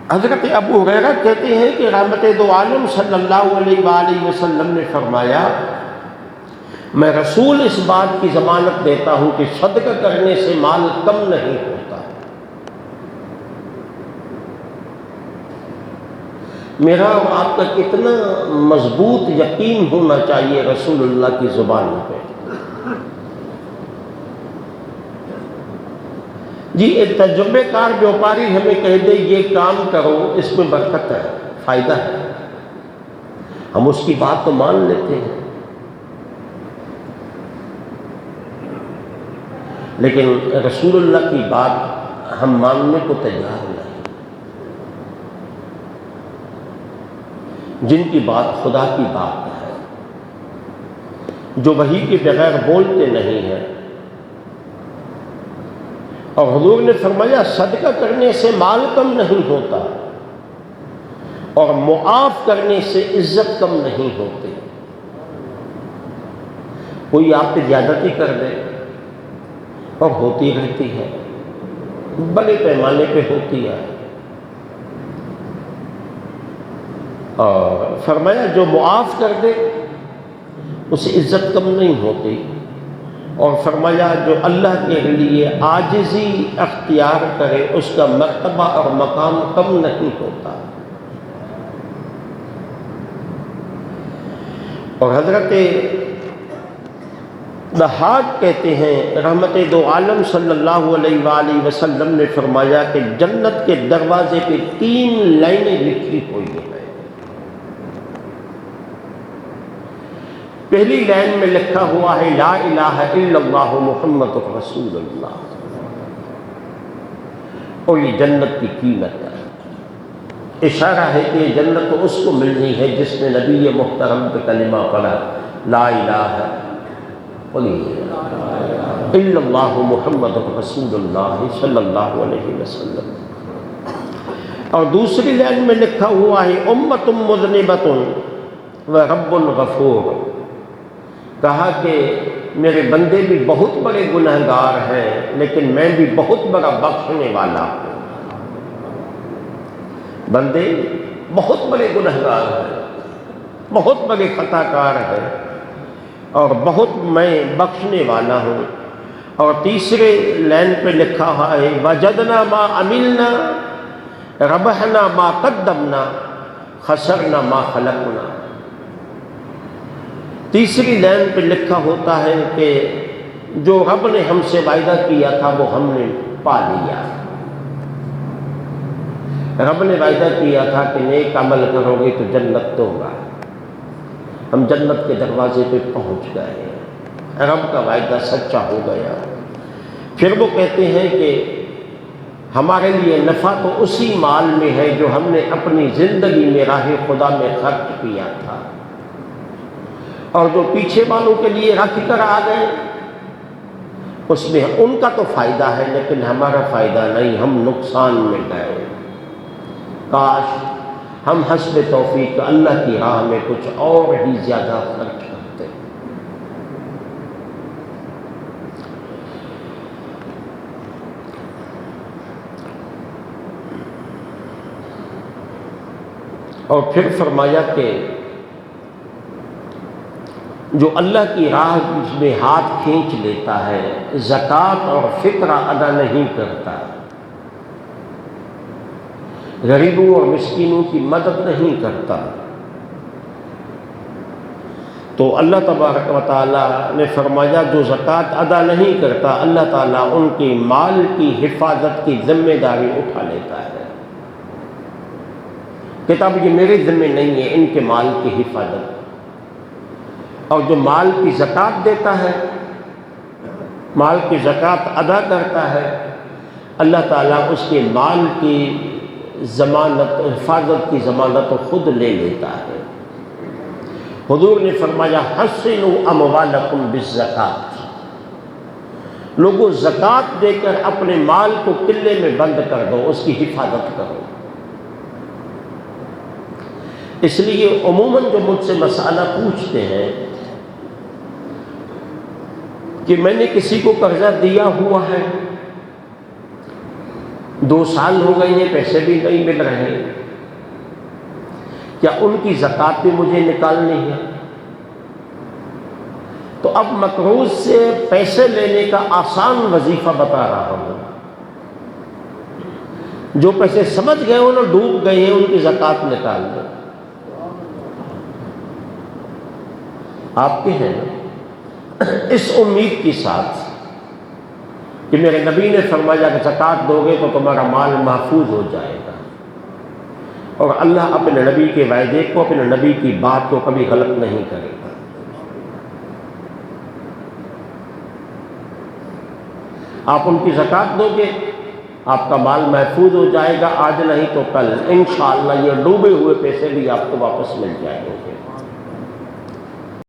حضرت ابو ہریرہ کہتے ہیں کہ رحمت دو عالم صلی اللہ علیہ وآلہ وسلم نے فرمایا، میں رسول اس بات کی ضمانت دیتا ہوں کہ صدقہ کرنے سے مال کم نہیں ہوتا۔ میرا اور آپ کا کتنا مضبوط یقین ہونا چاہیے رسول اللہ کی زبان پہ۔ جی ایک تجربے کار بیوپاری ہمیں کہہ دے یہ کام کرو، اس میں برکت ہے، فائدہ ہے، ہم اس کی بات تو مان لیتے ہیں، لیکن رسول اللہ کی بات ہم ماننے کو تیار نہیں، جن کی بات خدا کی بات ہے، جو وحی کے بغیر بولتے نہیں ہیں۔ اور حضور نے فرمایا صدقہ کرنے سے مال کم نہیں ہوتا، اور معاف کرنے سے عزت کم نہیں ہوتی۔ کوئی آپ پہ زیادتی کر دے اور ہوتی رہتی ہے، بڑے پیمانے پہ ہوتی ہے، اور فرمایا جو معاف کر دے اسے عزت کم نہیں ہوتی، اور فرمایا جو اللہ کے لیے عاجزی اختیار کرے اس کا مرتبہ اور مقام کم نہیں ہوتا۔ اور حضرت ضحاک کہتے ہیں رحمت دو عالم صلی اللہ علیہ وآلہ وسلم نے فرمایا کہ جنت کے دروازے پہ 3 لائنیں لکھی ہوئی ہیں۔ پہلی لائن میں لکھا ہوا ہے لا الہ الا اللہ محمد رسول اللہ، اور یہ جنت کی قیمت ہے، اشارہ ہے کہ یہ جنت تو اس کو ملنی ہے جس نے نبی محترم پہ کلمہ پڑھا لا الہ الا اللہ محمد رسول اللہ صلی اللہ علیہ وسلم۔ اور دوسری لائن میں لکھا ہوا ہے امۃ مذنبۃ ورب غفور، کہا کہ میرے بندے بھی بہت بڑے گنہگار ہیں لیکن میں بھی بہت بڑا بخشنے والا ہوں۔ بندے بہت بڑے گنہگار ہیں، بہت بڑے خطا کار ہیں، اور بہت میں بخشنے والا ہوں۔ اور تیسرے لائن پہ لکھا ہے وجدنا ما عملنا ربحنا ما قدمنا خسرنا ما خلقنا۔ تیسری لائن پہ لکھا ہوتا ہے کہ جو رب نے ہم سے وعدہ کیا تھا وہ ہم نے پا لیا۔ رب نے وعدہ کیا تھا کہ نیک عمل کرو گے تو جنت تو ہوگا، ہم جنت کے دروازے پہ پہنچ گئے، رب کا وعدہ سچا ہو گیا۔ پھر وہ کہتے ہیں کہ ہمارے لیے نفع تو اسی مال میں ہے جو ہم نے اپنی زندگی میں راہ خدا میں خرچ کیا تھا، اور جو پیچھے والوں کے لیے رکھ کر آ گئے اس میں ان کا تو فائدہ ہے لیکن ہمارا فائدہ نہیں، ہم نقصان میں گئے۔ کاش ہم حسب توفیق اللہ کی راہ میں کچھ اور ہی زیادہ خرچ کرتے۔ اور پھر فرمایا کہ جو اللہ کی راہ میں ہاتھ کھینچ لیتا ہے، زکوٰۃ اور فطرہ ادا نہیں کرتا، غریبوں اور مسکینوں کی مدد نہیں کرتا، تو اللہ تبارک و تعالیٰ نے فرمایا جو زکوٰۃ ادا نہیں کرتا اللہ تعالیٰ ان کے مال کی حفاظت کی ذمہ داری اٹھا لیتا ہے۔ کتاب یہ میرے ذمہ نہیں ہے ان کے مال کی حفاظت، اور جو مال کی زکوٰۃ دیتا ہے، مال کی زکوٰۃ ادا کرتا ہے، اللہ تعالیٰ اس کے مال کی ضمانت، حفاظت کی ضمانت خود لے لیتا ہے۔ حضور نے فرمایا حسنوا اموالکم بالزکوٰۃ، لوگوں زکوٰۃ دے کر اپنے مال کو قلے میں بند کر دو، اس کی حفاظت کرو۔ اس لیے عموماً جو مجھ سے مسئلہ پوچھتے ہیں کہ میں نے کسی کو قرضہ دیا ہوا ہے، 2 سال ہو گئے ہیں پیسے بھی نہیں مل رہے، کیا ان کی زکوٰۃ بھی مجھے نکالنی ہے؟ تو اب مقروض سے پیسے لینے کا آسان وظیفہ بتا رہا ہوں۔ جو پیسے سمجھ گئے انہوں ڈوب گئے ہیں، ان کی زکوٰۃ نکال دو۔ آپ کے ہیں اس امید کے ساتھ کہ میرے نبی نے فرمایا کہ زکوٰۃ دو گے تو تمہارا مال محفوظ ہو جائے گا، اور اللہ اپنے نبی کے وعدے کو، اپنے نبی کی بات کو کبھی غلط نہیں کرے گا۔ آپ ان کی زکوٰۃ دو گے، آپ کا مال محفوظ ہو جائے گا، آج نہیں تو کل انشاءاللہ یہ ڈوبے ہوئے پیسے بھی آپ کو واپس مل جائیں گے۔